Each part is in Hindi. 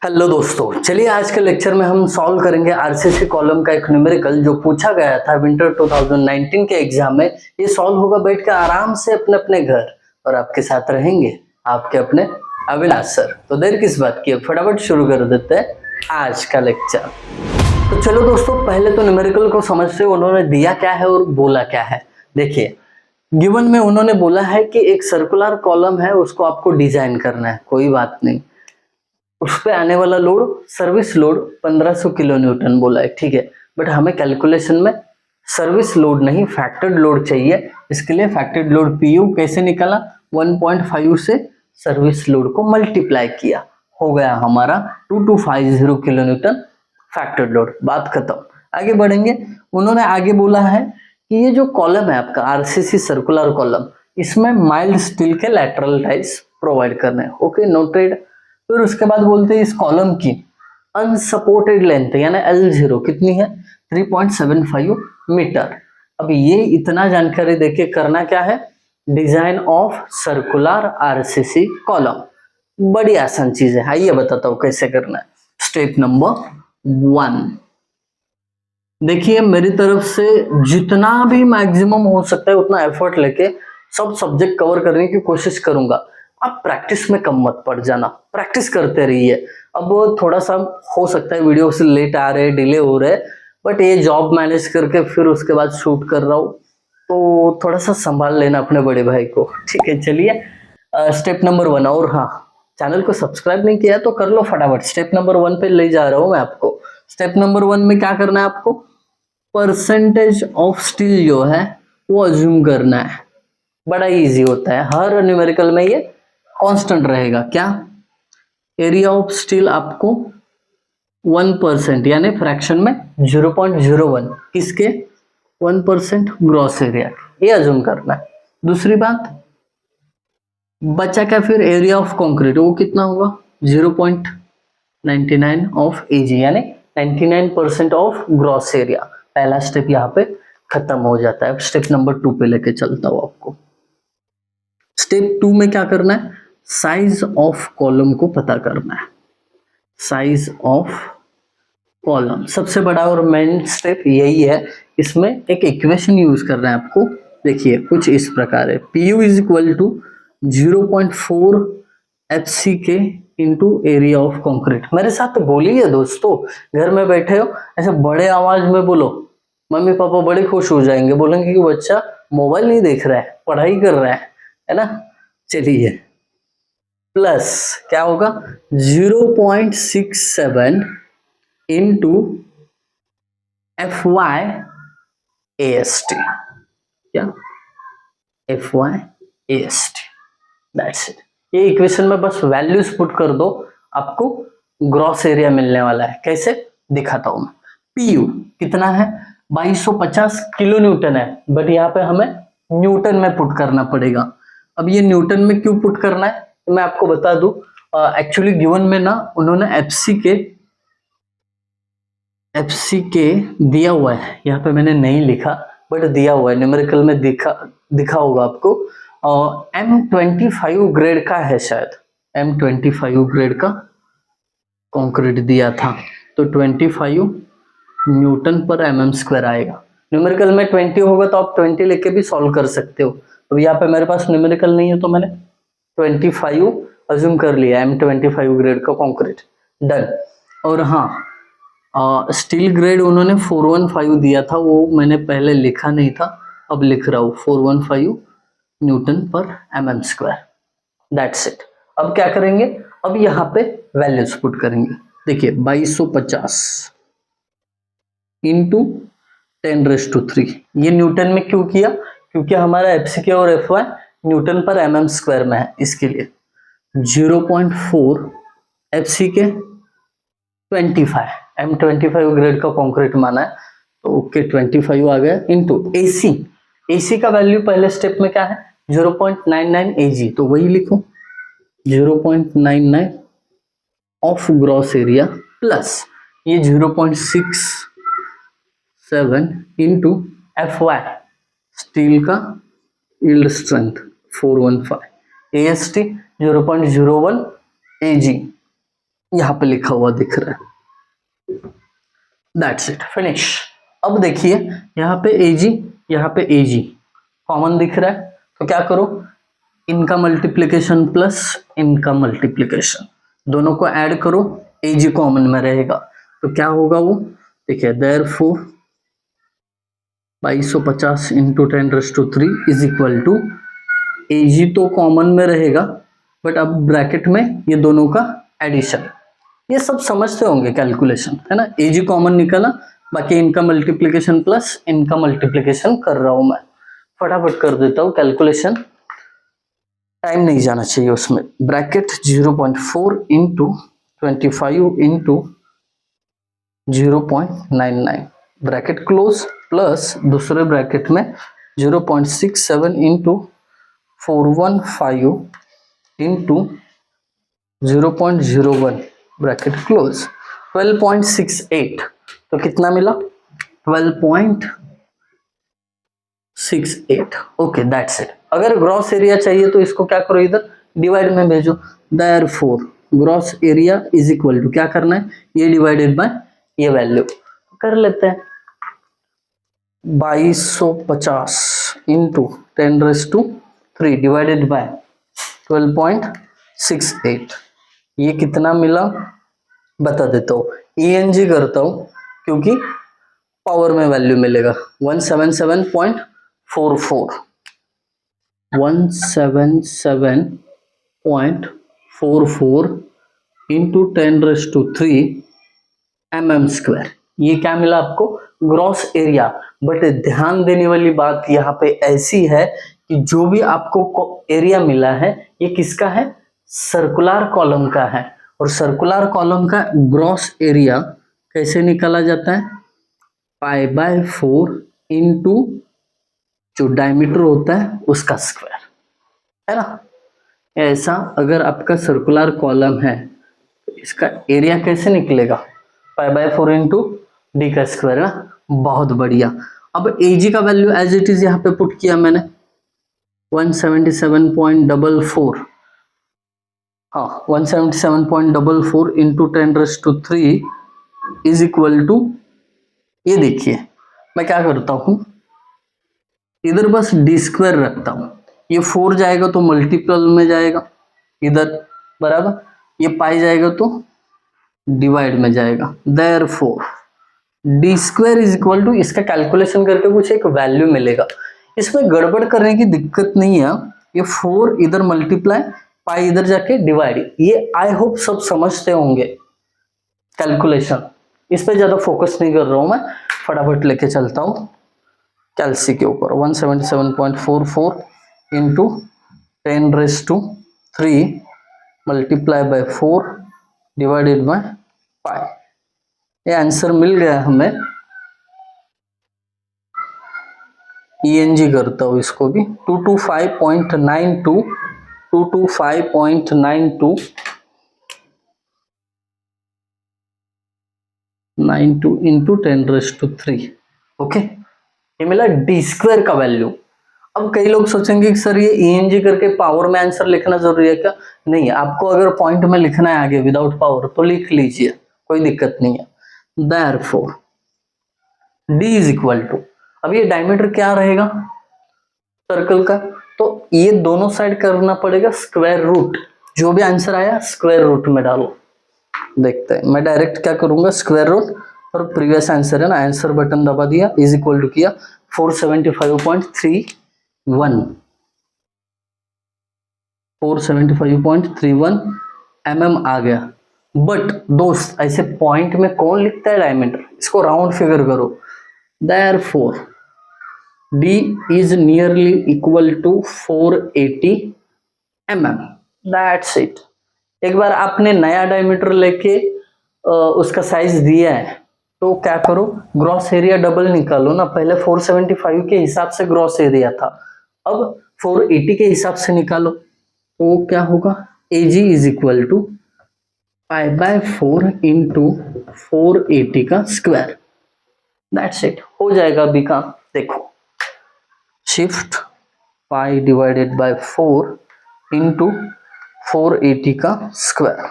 हेलो दोस्तों, चलिए आज के लेक्चर में हम सॉल्व करेंगे आरसीसी कॉलम का एक न्यूमेरिकल जो पूछा गया था विंटर 2019 के एग्जाम में। ये सॉल्व होगा बैठ के आराम से अपने अपने घर, और आपके साथ रहेंगे आपके अपने अविनाश सर। तो देर किस बात की, फटाफट शुरू कर देते हैं आज का लेक्चर। तो चलो दोस्तों, पहले तो न्यूमेरिकल को समझते हैं उन्होंने दिया क्या है और बोला क्या है। देखिए, गिवन में उन्होंने बोला है कि एक सर्कुलर कॉलम है, उसको आपको डिजाइन करना है। कोई बात नहीं, उस पे आने वाला load, service load 1500 kilo Newton बोला है, ठीक है। बट हमें कैलकुलेशन में सर्विस लोड नहीं, फैक्टर्ड लोड चाहिए। इसके लिए फैक्टर्ड लोड पीयू कैसे निकाला, 1.5 से सर्विस लोड को मल्टीप्लाई किया, हो गया हमारा 2250 किलो न्यूटन फैक्टर्ड लोड। बात खत्म, आगे बढ़ेंगे। उन्होंने आगे बोला है कि ये जो कॉलम है आपका आरसीसी सर्कुलर कॉलम, इसमें माइल्ड स्टील के लैटरल टाइज प्रोवाइड करने हैं। Okay, noted. फिर उसके बाद बोलते हैं इस कॉलम की अनसपोर्टेड लेंथ यानी L0 कितनी है, 3.75 मीटर। अब ये इतना जानकारी देके करना क्या है, design of circular RCC column. बड़ी आसान चीज है, आइए बताता हूं कैसे करना है। स्टेप नंबर 1, देखिए मेरी तरफ से जितना भी मैक्सिमम हो सकता है उतना एफर्ट लेके सब सब्जेक्ट कवर करने की कोशिश करूंगा। आप प्रैक्टिस में कम मत पड़ जाना, प्रैक्टिस करते रहिए। अब थोड़ा सा हो सकता है वीडियो से लेट आ रहे, डिले हो रहे, बट ये जॉब मैनेज करके फिर उसके बाद शूट कर रहा हूँ, तो थोड़ा सा संभाल लेना अपने बड़े भाई को, ठीक है। चलिए स्टेप नंबर 1, और हाँ, चैनल को सब्सक्राइब नहीं किया तो कर लो फटाफट। स्टेप नंबर 1 पे ले जा रहा हूँ मैं आपको। स्टेप नंबर 1 में क्या करना है आपको, परसेंटेज ऑफ स्टील जो है वो अज्यूम करना है। बड़ा इजी होता है, हर न्यूमेरिकल में ये कांस्टेंट रहेगा। क्या, एरिया ऑफ स्टील आपको 1% यानी फ्रैक्शन में 0.01 किसके, 1% ग्रॉस एरिया, ये अज्यूम करना है। दूसरी बात, बचा क्या फिर, एरिया ऑफ कंक्रीट वो कितना होगा, 0.99 ऑफ एजी यानी 99% ऑफ ग्रॉस एरिया। पहला स्टेप यहाँ पे खत्म हो जाता है। स्टेप नंबर 2 पे लेके चलता हूं आपको। स्टेप 2 में क्या करना है, साइज ऑफ कॉलम को पता करना है। साइज ऑफ कॉलम सबसे बड़ा और मेन स्टेप यही है। इसमें एक इक्वेशन यूज करना है आपको। देखिए कुछ इस प्रकार है, PU is equal to 0.4 H C के इंटू एरिया ऑफ कंक्रीट। मेरे साथ बोलिए दोस्तों, घर में बैठे हो ऐसे बड़े आवाज में बोलो, मम्मी पापा बड़े खुश हो जाएंगे, बोलेंगे कि बच्चा मोबाइल नहीं देख रहा है, पढ़ाई कर रहा है ना। चलिए, प्लस क्या होगा, 0.67 into F Y A S T. क्या, F Y A S T, that's it. ये इक्वेशन में बस वैल्यूज पुट कर दो, आपको ग्रॉस एरिया मिलने वाला है। कैसे दिखाता हूं मैं। पीयू कितना है, 2250 किलो न्यूटन है, बट यहाँ पे हमें न्यूटन में पुट करना पड़ेगा। अब ये न्यूटन में क्यों पुट करना है तो मैं आपको बता दूं। एक्चुअली गिवन में ना उन्होंने एफसी के दिया हुआ है, यहाँ पे मैंने नहीं लिखा बट दिया हुआ है, न्यूमेरिकल में दिखा होगा आपको। M25 ग्रेड का है शायद, M25 ग्रेड का कंक्रीट दिया था, तो 25 न्यूटन पर mm² आएगा। न्यूमेरिकल में 20 होगा तो आप 20 लेके भी सॉल्व कर सकते हो। तो यहाँ पे मेरे पास न्यूमेरिकल नहीं है तो मैंने 25 अज्यूम कर लिया, M25 ग्रेड का कंक्रीट, डन। और हाँ, स्टील ग्रेड उन्होंने 415 दिया था, वो मैंने पहले लिखा नहीं था, अब लिख रहा हूँ 415 न्यूटन पर mm²। That's it. अब क्या करेंगे, अब यहाँ पे वैल्यूज पुट करेंगे। देखिए 2250 इंटू 10⁻³ ये न्यूटन में क्यों किया, क्योंकि हमारा एफसीके और एफ वाई न्यूटन पर mm² में है, इसके लिए 0.4 एफसीके 25 M25 ग्रेड का कंक्रीट माना है तो ओके 25 आ गया, इंटू एसी का वैल्यू पहले स्टेप में क्या है, 0.99 एजी, तो वही लिखो 0.99 ऑफ ग्रॉस एरिया प्लस ये 0.67 इंटू एफ वाई स्टील का यील्ड स्ट्रेंथ 415, एएसटी 0.01 एजी, यहाँ पे लिखा हुआ दिख रहा है। That's it, finish. अब देखिए यहाँ पे एजी, यहाँ पे एजी कॉमन दिख रहा है, तो क्या करो, इनका मल्टीप्लिकेशन प्लस इनका मल्टीप्लिकेशन दोनों को ऐड करो, एजी कॉमन में रहेगा, तो क्या होगा वो देखिए, therefore 2250 into 10⁻³ is equal to, AG तो कॉमन में रहेगा बट अब ब्रैकेट में ये दोनों का एडिशन। ये सब समझते होंगे कैलकुलेशन, है ना, एजी कॉमन निकला, बाकी इनका मल्टीप्लिकेशन प्लस इनका मल्टीप्लिकेशन कर रहा हूं मैं, फटाफट कर देता हूं कैलकुलेशन, टाइम नहीं जाना चाहिए उसमें। Bracket 0.4 into 25 into 0.99 bracket close, plus दूसरे ब्रैकेट में 0.67 इंटू 415 इंटू 0.01 ब्रैकेट क्लोज, 12.68, तो कितना मिला 12.68। Okay that's it. अगर ग्रॉस एरिया चाहिए तो इसको क्या करो, इधर डिवाइड में भेजो, therefore gross area is equal to क्या करना है, ये डिवाइडेड बाय ये वैल्यू कर लेते हैं, 2250 इंटू 10⁻³ डिवाइडेड बाय 12.68, ये कितना मिला बता देता हूँ, ENG करता हूँ क्योंकि पावर में वैल्यू मिलेगा, 177.44 177.44 इंटू 10⁻³ mm², ये क्या मिला आपको ग्रॉस एरिया। बट ध्यान देने वाली बात यहाँ पे ऐसी है कि जो भी आपको एरिया मिला है ये किसका है, सर्कुलर कॉलम का है, और सर्कुलर कॉलम का ग्रॉस एरिया कैसे निकाला जाता है, π/4 इंटू जो डायमीटर होता है उसका स्क्वायर, है ना। ऐसा अगर आपका सर्कुलर कॉलम है तो इसका एरिया कैसे निकलेगा, π/4 इंटू डी का स्क्वायर, ना, बहुत बढ़िया। अब एजी का वैल्यू एज इट इज यहाँ पे पुट किया मैंने 177.44, हाँ 177.44 इंटू 10⁻³ इज इक्वल टू, ये देखिए मैं क्या करता हूं, इधर बस d² रखता हूं, ये 4 जाएगा तो मल्टीपल में जाएगा इधर, बराबर, ये पाई जाएगा तो डिवाइड में जाएगा, therefore d² is equal to, इसका कैलकुलेशन करके कुछ एक वैल्यू मिलेगा, इसमें गड़बड़ करने की दिक्कत नहीं है, ये 4 इधर मल्टीप्लाई, पाई इधर जाके डिवाइड, ये आई होप सब समझते होंगे कैलकुलेशन, इस पे ज्यादा फोकस नहीं कर रहा हूं मैं, फटाफट लेके चलता हूं कैलसी के ऊपर, 177.44 into 10⁻³ multiply by 4 divided by pi, ये आंसर मिल गया हमें। ENG करता हूं इसको भी, 225.92 225.92 इंटू 10⁻³, ओके, ये मिला d² का वैल्यू। अब कई लोग सोचेंगे कि सर ये ENG करके पावर में आंसर लिखना जरूरी है क्या, नहीं, आपको अगर पॉइंट में लिखना है आगे विदाउट पावर तो लिख लीजिए, कोई दिक्कत नहीं है। Therefore d is equal to, अब ये डायमीटर क्या रहेगा सर्कल का, तो ये दोनों साइड करना पड़ेगा स्क्वायर रूट, जो भी आंसर आया स्क्वायर रूट में डालो, देखते हैं, मैं डायरेक्ट क्या करूंगा स्क्वायर रूट, और प्रीवियस आंसर है ना, आंसर बटन दबा दिया, इज इक्वल टू किया 475.31 mm आ गया। बट दोस्त ऐसे पॉइंट में कौन लिखता है डायमीटर, इसको राउंड फिगर करो, therefore d is nearly equal to 480 mm, that's it। एक बार आपने नया डायमीटर लेके उसका साइज दिया है तो क्या करो, ग्रॉस एरिया डबल निकालो ना, पहले 475 के हिसाब से ग्रॉस एरिया था, अब 480 के हिसाब से निकालो, तो क्या होगा, AG is equal to π/4 into 480 का स्क्वायर, दैट्स इट, हो जाएगा अभी काम, देखो shift pi divided by 4 into 480 का square,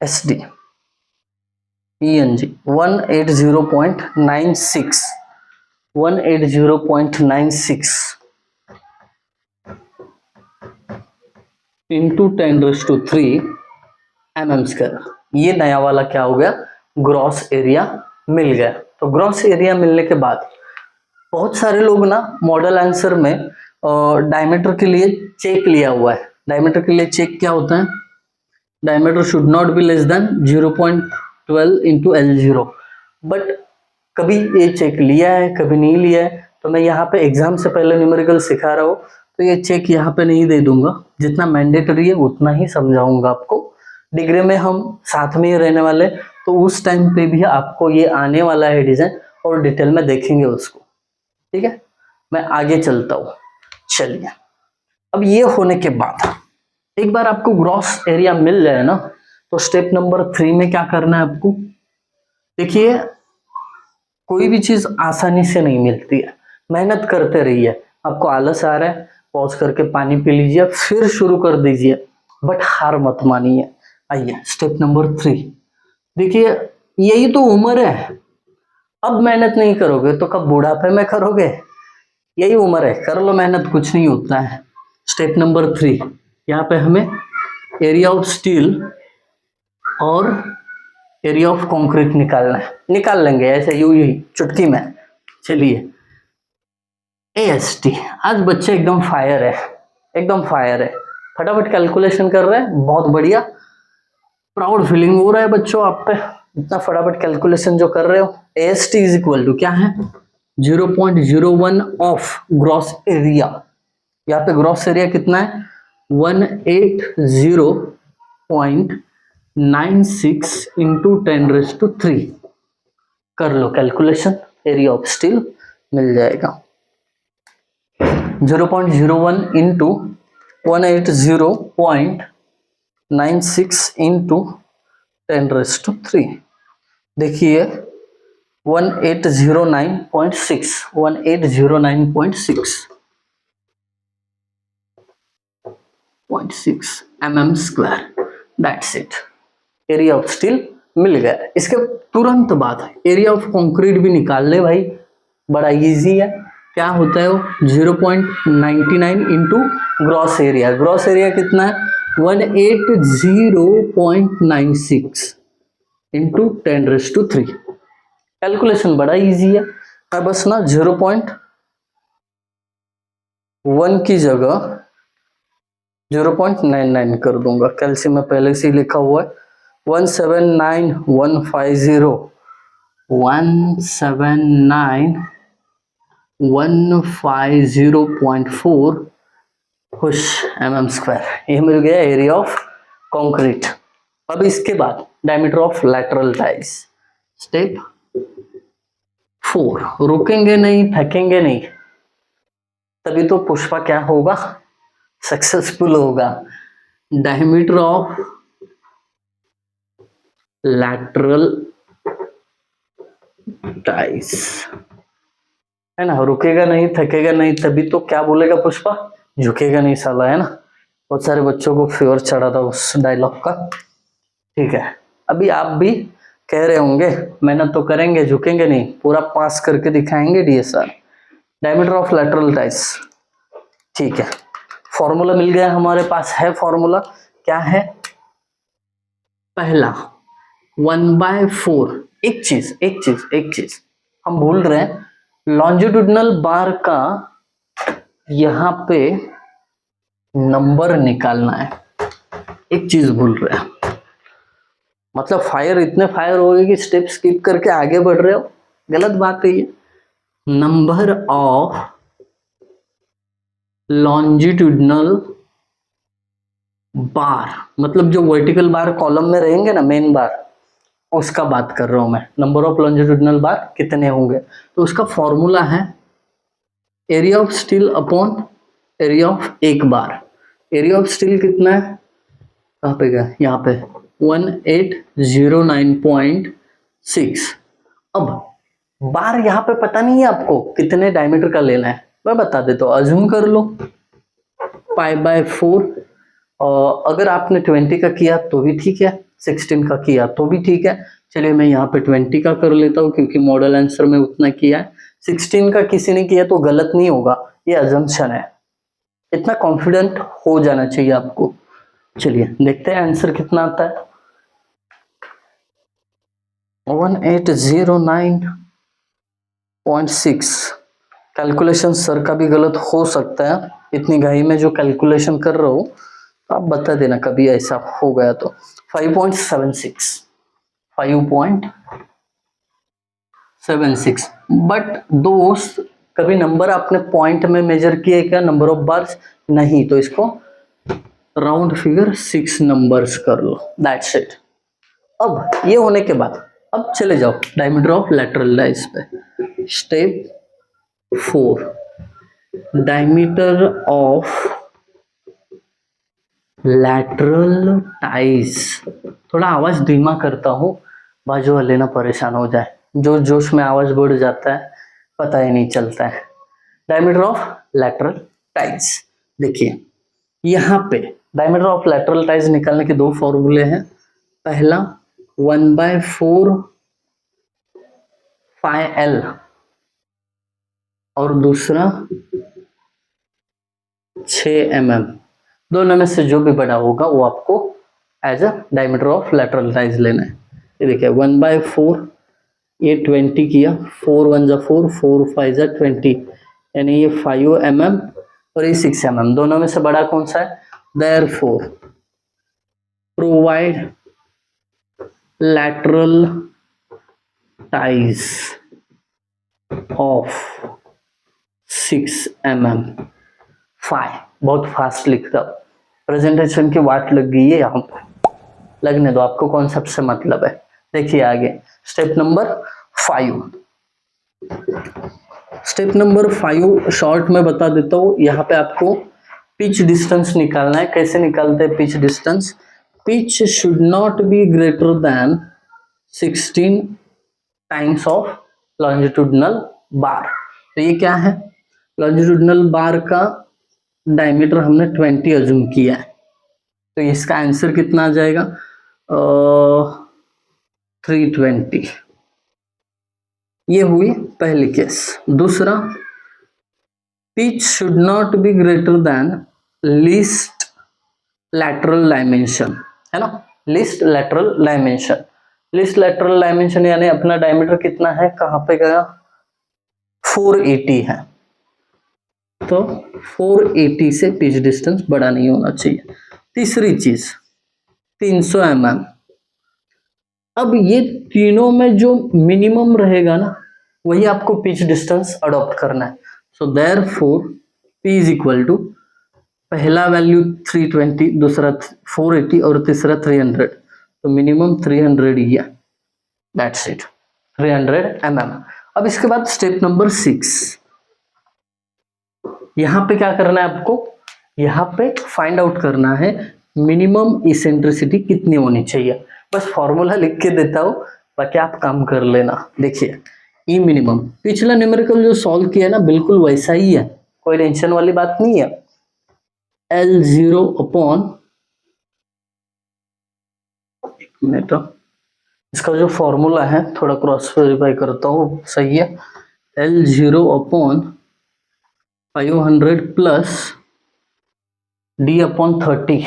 SD ENG 180.96 into 10⁻³ mm²। ये नया वाला क्या हो गया, ग्रॉस एरिया मिल गया। तो ग्रॉस एरिया मिलने के बाद बहुत सारे लोग ना मॉडल आंसर में डायमीटर के लिए चेक लिया हुआ है। डायमीटर के लिए चेक क्या होता है, diameter should not be less than 0.12 into L0, but कभी ये चेक लिया है कभी नहीं लिया है, तो मैं यहाँ पे एग्जाम से पहले न्यूमेरिकल सिखा रहा हूँ तो ये चेक यहाँ पे नहीं दे दूंगा, जितना मैंडेटरी है उतना ही समझाऊंगा आपको। डिग्री में हम साथ में ही रहने वाले, तो उस टाइम पे भी आपको ये आने वाला है डिजाइन और डिटेल में देखेंगे उसको, ठीक है। मैं आगे चलता हूँ, चलिए। अब ये होने के बाद एक बार आपको ग्रॉस एरिया मिल जाए ना, तो स्टेप नंबर 3 में क्या करना है आपको, देखिए कोई भी चीज आसानी से नहीं मिलती है, मेहनत करते रहिए। आपको आलस आ रहा है, पॉज करके पानी पी लीजिए, फिर शुरू कर दीजिए, बट हार मत मानिए। आइए स्टेप नंबर 3, देखिए यही तो उम्र है, अब मेहनत नहीं करोगे तो कब बुढ़ापे में करोगे, यही उम्र है, कर लो मेहनत, कुछ नहीं होता है। स्टेप नंबर 3, यहाँ पे हमें एरिया ऑफ स्टील और एरिया ऑफ कंक्रीट निकालना है, निकाल लेंगे ऐसे यूं ही चुटकी में। चलिए AST, आज बच्चे एकदम फायर है, एकदम फायर है, फटाफट कैलकुलेशन कर रहे हैं, बहुत बढ़िया, प्राउड फीलिंग हो रहा है बच्चों आप पे, इतना फटाफट कैलकुलेशन जो कर रहे हो। AST इज इक्वल टू क्या है, 0.01 ऑफ ग्रॉस एरिया। यहाँ पे ग्रॉस एरिया कितना है, 180.96 इंटू 10⁻³ कर लो कैलकुलेशन, एरिया ऑफ स्टील मिल जाएगा 0.01 इंटू 180.96 इंटू 10⁻³। देखिए 1809.6 mm², that's it, area of steel मिल गया। इसके तुरंत बाद एरिया ऑफ कंक्रीट भी निकाल ले भाई, बड़ा इजी है। क्या होता है वो, 0.99 into gross area. Gross area कितना है, 180.96 इंटू 10⁻³ कैलकुलेशन बड़ा इजी है। मैं बस ना 0.1 की जगह 0.99 कर दूंगा, कैल्शियम में पहले से ही लिखा हुआ है 179,150.4 खुश mm², ये मिल गया एरिया ऑफ कंक्रीट। अब इसके बाद diameter of lateral ties, step 4, रुकेंगे नहीं थकेंगे नहीं, तभी तो पुष्पा क्या होगा, सक्सेसफुल होगा। डायमीटर ऑफ लैटरल टाइज है ना, रुकेगा नहीं थकेगा नहीं, तभी तो क्या बोलेगा पुष्पा, झुकेगा नहीं साला, है ना। बहुत सारे बच्चों को फेवर चढ़ा था उस डायलॉग का, ठीक है। अभी आप भी कह रहे होंगे मेहनत तो करेंगे झुकेंगे नहीं, पूरा पास करके दिखाएंगे DSR। Diameter of lateral ties, ठीक है, फॉर्मूला मिल गया हमारे पास, है फॉर्मूला, क्या है, पहला 1/4। एक चीज हम भूल रहे हैं, लॉन्जिट्यूडनल बार का यहाँ पे नंबर निकालना है, एक चीज भूल रहे हैं। मतलब फायर, इतने फायर हो गए कि स्टेप स्किप करके आगे बढ़ रहे हो, गलत बात है ये। नंबर ऑफ लॉन्जिट्यूडनल बार, मतलब जो वर्टिकल बार कॉलम में रहेंगे ना, मेन बार, उसका बात कर रहा हूं मैं। नंबर ऑफ लॉन्जिट्यूडनल बार कितने होंगे, तो उसका फॉर्मूला है area of steel upon area of एक बार। एरिया ऑफ स्टील कितना है, कहाँ पे गया, यहाँ पे 1809.6। अब बार यहाँ पे पता नहीं है आपको कितने डायमीटर का लेना है, मैं बता देता हूँ, अज्यूम कर लो π/4, और अगर आपने 20 का किया तो भी ठीक है, 16 का किया तो भी ठीक है। चलिए मैं यहाँ पे 20 का कर लेता हूँ क्योंकि मॉडल आंसर में उतना किया है। 16 का किसी ने किया तो गलत नहीं होगा, ये अजम्पशन है, इतना कॉन्फिडेंट हो जाना चाहिए आपको। चलिए देखते हैं आंसर कितना आता है। 1809.6। कैलकुलेशन सर का भी गलत हो सकता है, इतनी घाई में जो कैलकुलेशन कर रहा हूँ आप बता देना कभी ऐसा हो गया तो। 5.76, 5.76। बट दोस्त कभी नंबर आपने पॉइंट में मेजर किए क्या, नंबर ऑफ बार्स? नहीं, तो इसको राउंड फिगर 6 नंबर्स कर लो, दैट्स इट। अब ये होने के बाद अब चले जाओ डायमीटर ऑफ लैटरल डाइस पे। Step 4, diameter of lateral ties. थोड़ा आवाज धीमा करता हूँ, बाजू वाले ना परेशान हो जाए, जो जोश में आवाज बढ़ जाता है पता ही नहीं चलता है। डायमीटर ऑफ लैटरल टाइज, देखिए यहाँ पे डायमीटर ऑफ लैटरल टाइज निकालने के दो फॉर्मूले हैं। पहला 1/4 φl और दूसरा 6 mm। दोनों में से जो भी बड़ा होगा वो आपको as a diameter of lateral ties लेना है। ये देखिए 1/4, ये 20 किया, 4 1 जा 4, 4 5 जा 20, यानी ये 5 mm और ये 6 mm, दोनों में से बड़ा कौन सा है? Therefore provide lateral ties of 6 mm। 5, बहुत फास्ट लिखता हूँ, प्रेजेंटेशन की वाट लग गई है यहाँ पर, लगने दो, आपको कॉन्सेप्ट से मतलब है। देखिए आगे step number 5। Step number 5 short में बता देता हूँ। यहाँ पे आपको पिच डिस्टेंस निकालना है। कैसे निकालते हैं pitch distance? Pitch should not be greater than 16 times of longitudinal bar. तो ये क्या है? लॉन्जिट्यूडनल बार का डायमीटर हमने 20 अज्यूम किया है, तो इसका आंसर कितना आ जाएगा? 320। ये हुई पहली केस। दूसरा, pitch should not be greater then least lateral dimension, है ना, least lateral dimension. Least lateral dimension यानी अपना डायमीटर कितना है, कहां पे गया? 480 है, तो 480 से पिच डिस्टेंस बड़ा नहीं होना चाहिए। तीसरी चीज 300 mm। अब ये तीनों में जो मिनिमम रहेगा ना वही आपको पिच डिस्टेंस अडॉप्ट करना है। So therefore P is equal to, पहला वैल्यू 320, दूसरा 480 और तीसरा 300, तो मिनिमम 300 ही है, दैट्स इट, 300 mm। अब इसके बाद स्टेप नंबर 6, यहाँ पे क्या करना है आपको? यहाँ पे फाइंड आउट करना है मिनिमम इसेंट्रिसिटी कितनी होनी चाहिए। बस फॉर्मूला लिख के देता हूँ, बाकी आप काम कर लेना। देखिए ई मिनिमम पिछला न्यूमेरिकल जो सॉल्व किया है ना बिल्कुल वैसा ही है, कोई टेंशन वाली बात नहीं है। L0 अपॉन, एक मिनट, इसका जो फॉर्मूला है थोड़ा क्रॉस वेरीफाई करता हूँ, सही है। L0 upon 500 plus D upon 30,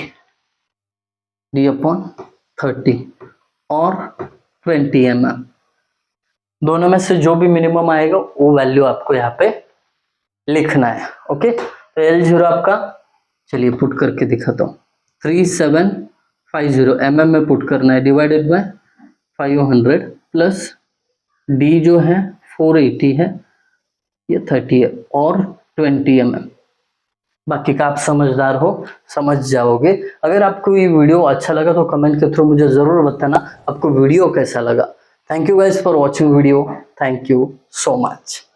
D upon 30 और 20 mm, दोनों में से जो भी मिनिमम आएगा वो वैल्यू आपको यहाँ पे लिखना है। ओके, तो L0 आपका, चलिए पुट करके दिखाता हूँ, 3750 mm में पुट करना है, डिवाइडेड बाय 500 प्लस D जो है 480 है, ये 30 है और 20 mm। बाकी का आप समझदार हो, समझ जाओगे। अगर आपको ये वीडियो अच्छा लगा तो कमेंट के थ्रू मुझे ज़रूर बताना आपको वीडियो कैसा लगा। Thank you guys for watching video, thank you so much.